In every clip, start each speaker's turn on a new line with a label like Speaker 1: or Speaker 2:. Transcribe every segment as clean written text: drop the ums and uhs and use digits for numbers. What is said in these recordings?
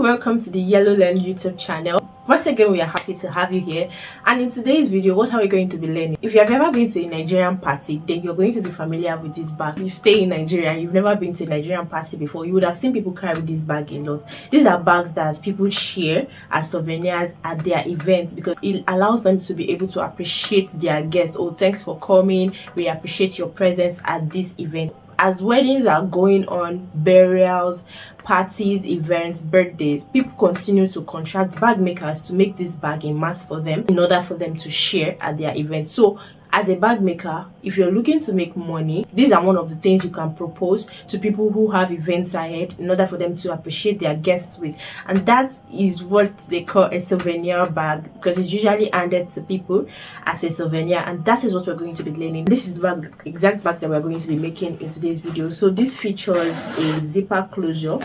Speaker 1: welcome to the Yellow Learn YouTube channel. Once again, we are happy to have you here. And in today's video, what are we going to be learning? If you have ever been to a Nigerian party, then you're going to be familiar with this bag. If you stay in Nigeria and you've never been to a Nigerian party before, you would have seen people carry this bag a lot. These are bags that people share as souvenirs at their events because it allows them to be able to appreciate their guests. Oh, thanks for coming. We appreciate your presence at this event. As weddings are going on, burials, parties, events, birthdays, people continue to contract bag makers to make this bag in mass for them in order for them to share at their events. So as a bag maker, if you're looking to make money, these are one of the things you can propose to people who have events ahead in order for them to appreciate their guests with. And that is what they call a souvenir bag, because it's usually handed to people as a souvenir. And that is what we're going to be learning. This is the exact bag that we're going to be making in today's video. So this features a zipper closure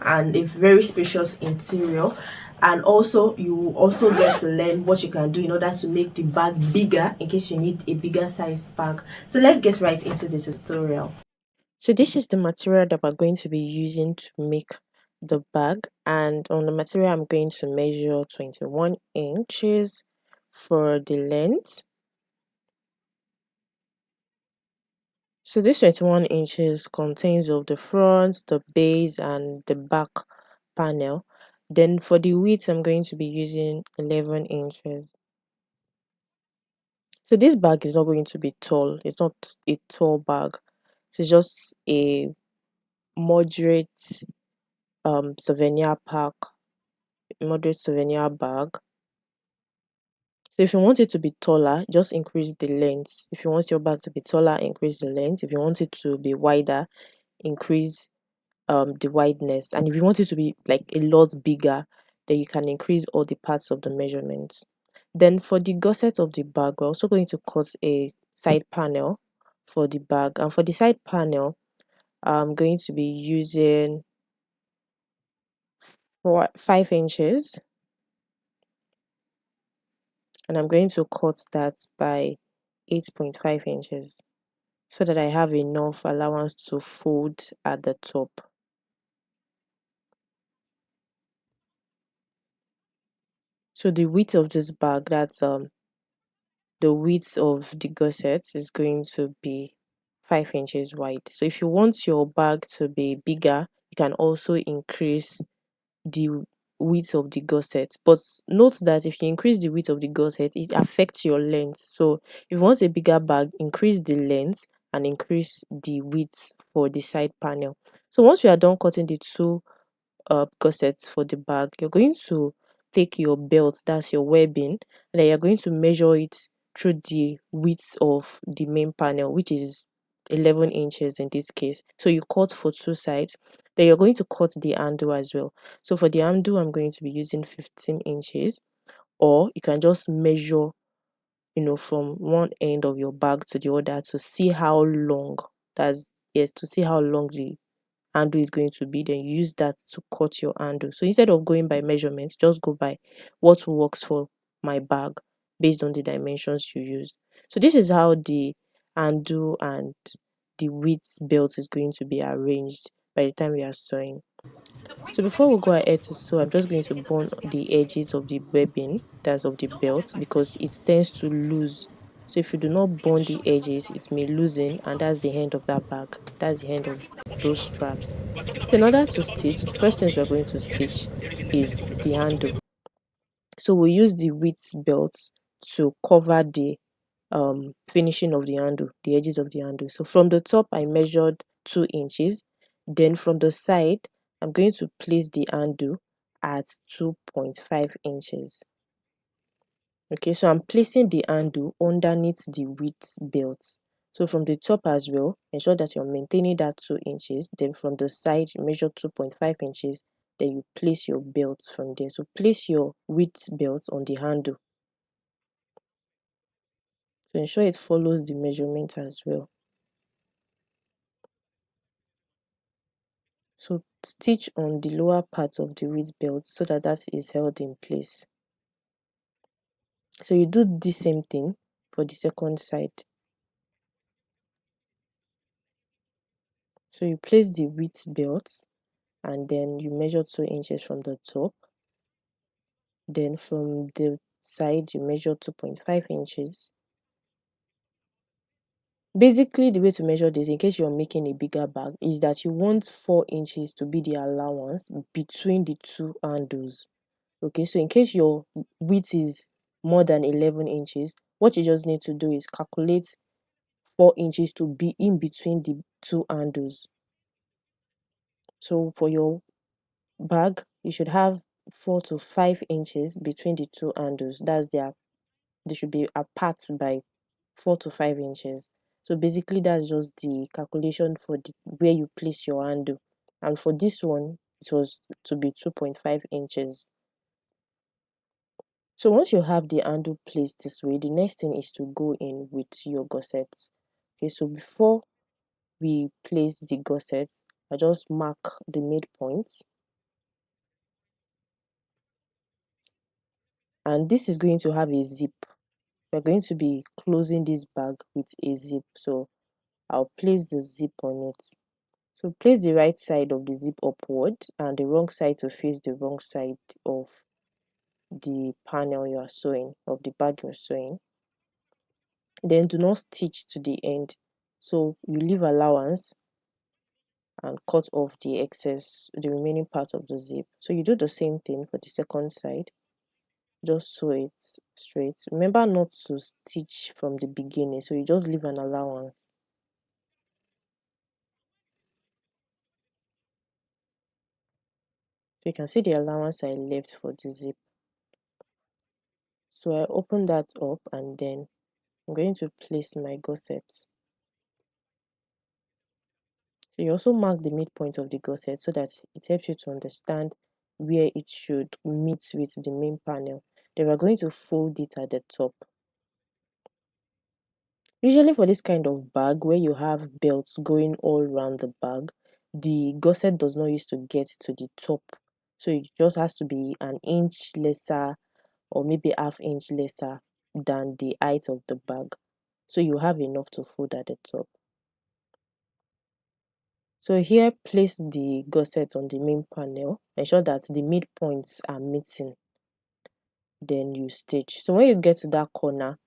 Speaker 1: and a very spacious interior, and also you will also get to learn what you can do in order to make the bag bigger in case you need a bigger sized bag. So let's get right into the tutorial. So this is the material that we're going to be using to make the bag, and on the material I'm going to measure 21 inches for the length. So this 21 inches contains of the front, the base, and the back panel. Then for the width, I'm going to be using 11 inches. So this bag is not going to be tall. It's not a tall bag. So it's just a moderate souvenir pack, moderate souvenir bag. So if you want it to be taller, just increase the length. If you want your bag to be taller, increase the length. If you want it to be wider, increase the wideness. And if you want it to be like a lot bigger, then you can increase all the parts of the measurements. Then for the gusset of the bag, we're also going to cut a side panel for the bag. And for the side panel, I'm going to be using 5 inches, and I'm going to cut that by 8.5 inches so that I have enough allowance to fold at the top. So the width of this bag, that's the width of the gusset is going to be 5 inches wide. So if you want your bag to be bigger, you can also increase the width of the gusset. But note that if you increase the width of the gusset, it affects your length. So if you want a bigger bag, increase the length and increase the width for the side panel. So once we are done cutting the two gussets for the bag, you're going to take your belt, that's your webbing, and then you're going to measure it through the width of the main panel, which is 11 inches in this case. So you cut for two sides, then you're going to cut the handle as well. So for the handle, I'm going to be using 15 inches, or you can just measure, from one end of your bag to the other to see how long, to see how long the handle is going to be. Then you use that to cut your handle. So instead of going by measurements, just go by what works for my bag based on the dimensions you use. So this is how the handle and the width belt is going to be arranged by the time we are sewing. So before we go ahead to sew, I'm just going to bond the edges of the webbing, that's of the belt, because it tends to lose. So if you do not bond the edges, it may loosen, and that's the end of that bag. That's the end of those straps. So in order to stitch, the first things we're going to stitch is the handle. So we use the width belt to cover the finishing of the handle, the edges of the handle. So from the top, I measured 2 inches. Then from the side, I'm going to place the handle at 2.5 inches. Okay, so I'm placing the handle underneath the width belt. So from the top as well, ensure that you're maintaining that 2 inches. Then from the side, measure 2.5 inches. Then you place your belt from there. So place your width belt on the handle. So ensure it follows the measurement as well. So stitch on the lower part of the width belt so that is held in place. So you do the same thing for the second side. So you place the width belt and then you measure 2 inches from the top. Then from the side, you measure 2.5 inches. Basically, the way to measure this, in case you're making a bigger bag, is that you want 4 inches to be the allowance between the two handles. Okay, so in case your width is more than 11 inches, what you just need to do is calculate 4 inches to be in between the two handles. So for your bag, you should have 4 to 5 inches between the two handles. They should be apart by 4 to 5 inches. So basically, that's just the calculation for where you place your handle. And for this one, it was to be 2.5 inches. So once you have the handle placed this way, the next thing is to go in with your gussets. Okay, so before we place the gussets, I just mark the midpoint. And this is going to have a zip. We're going to be closing this bag with a zip. So I'll place the zip on it. So place the right side of the zip upward and the wrong side to face the wrong side of the panel you are sewing, of the bag you're sewing. Then do not stitch to the end. So you leave allowance and cut off the the remaining part of the zip. So you do the same thing for the second side. Just sew it straight. Remember not to stitch from the beginning, so you just leave an allowance. So you can see the allowance I left for the zip. So I open that up and then I'm going to place my gussets. So you also mark the midpoint of the gusset so that it helps you to understand where it should meet with the main panel. Then we're going to fold it at the top. Usually for this kind of bag where you have belts going all around the bag, the gusset does not used to get to the top. So it just has to be an inch lesser or maybe half-inch lesser than the height of the bag. So you have enough to fold at the top. So here, place the gusset on the main panel. Ensure that the midpoints are meeting. Then you stitch. So when you get to that corner,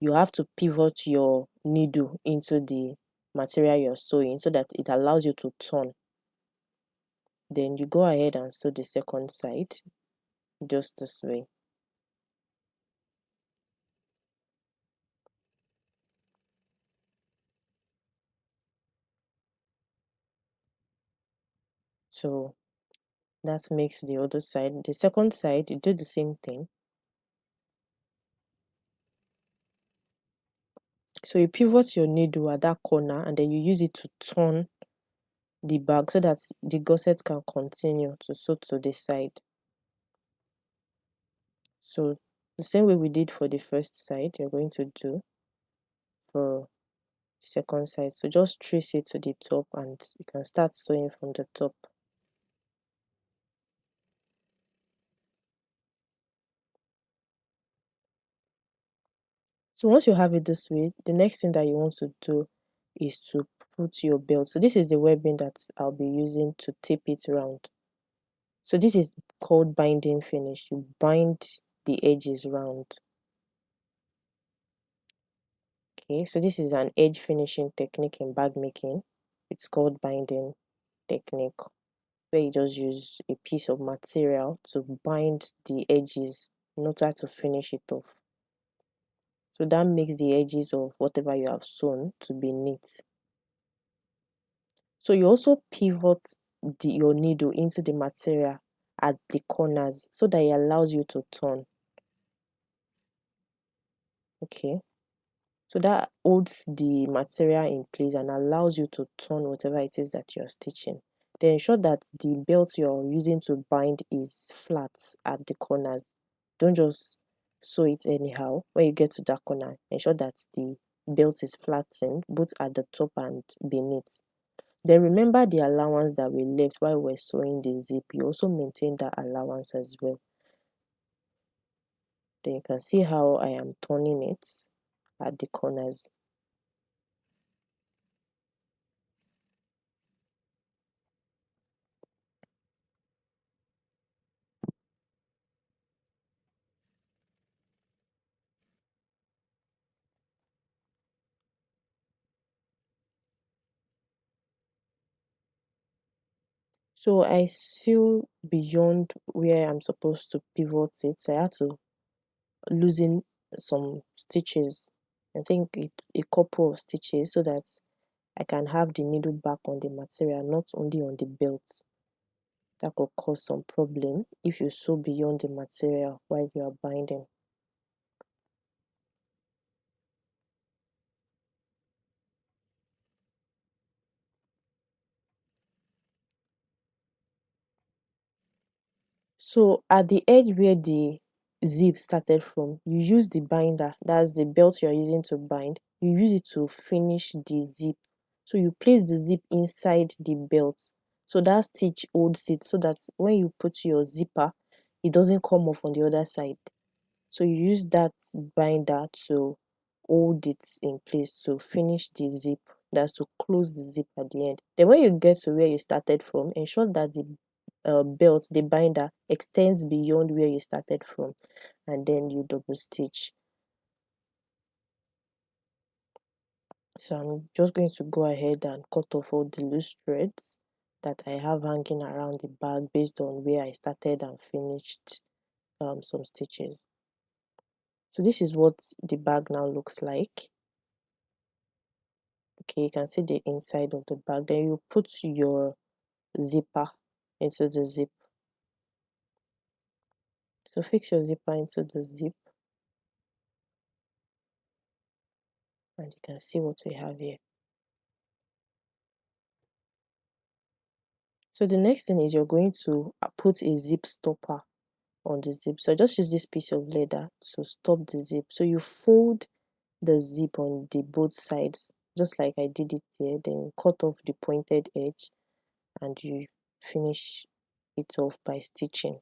Speaker 1: you have to pivot your needle into the material you're sewing so that it allows you to turn. Then you go ahead and sew the second side just this way. So that makes the other side. The second side, you do the same thing. So you pivot your needle at that corner and then you use it to turn the bag so that the gusset can continue to sew to the side. So the same way we did for the first side, you're going to do for the second side. So just trace it to the top and you can start sewing from the top. So once you have it this way, the next thing that you want to do is to put your belt. So this is the webbing that I'll be using to tape it around. So this is called binding finish. You bind the edges round. Okay, so this is an edge finishing technique in bag making. It's called binding technique, where you just use a piece of material to bind the edges in order to finish it off. So that makes the edges of whatever you have sewn to be neat. So you also pivot your needle into the material at the corners so that it allows you to turn. Okay. So that holds the material in place and allows you to turn whatever it is that you're stitching. Then ensure that the belt you're using to bind is flat at the corners. Don't just sew it anyhow. When you get to that corner, ensure that the belt is flattened both at the top and beneath. Then remember the allowance that we left while we're sewing the zip. You also maintain that allowance as well. Then you can see how I am turning it at the corners. So I sew beyond where I'm supposed to pivot it. So I had to loosen some stitches. I think a couple of stitches so that I can have the needle back on the material, not only on the belt. That could cause some problem if you sew beyond the material while you are binding. So at the edge where the zip started from, you use the binder, that's the belt you are using to bind, you use it to finish the zip. So you place the zip inside the belt. So that stitch holds it so that when you put your zipper, it doesn't come off on the other side. So you use that binder to hold it in place to finish the zip, that's to close the zip at the end. Then when you get to where you started from, ensure that the belt, the binder, extends beyond where you started from, and then you double stitch. So I'm just going to go ahead and cut off all the loose threads that I have hanging around the bag based on where I started and finished some stitches. So this is what the bag now looks like. Okay, you can see the inside of the bag. Then you put your zipper into the zip. So fix your zipper into the zip, and you can see what we have here. So the next thing is you're going to put a zip stopper on the zip. So just use this piece of leather to stop the zip. So you fold the zip on the both sides, just like I did it here. Then cut off the pointed edge, and you finish it off by stitching.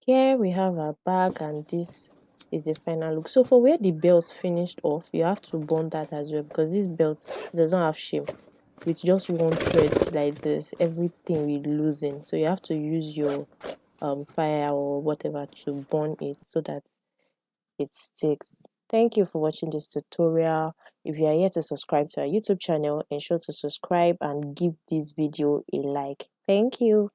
Speaker 1: Here we have our bag, and this is the final look. So for where the belt finished off, you have to bond that as well, because this belt does not have shame. With just one thread like this, everything will loosen. So you have to use your fire or whatever to burn it so that it sticks. Thank you for watching this tutorial. If you are yet to subscribe to our YouTube channel, ensure to subscribe and give this video a like. Thank you.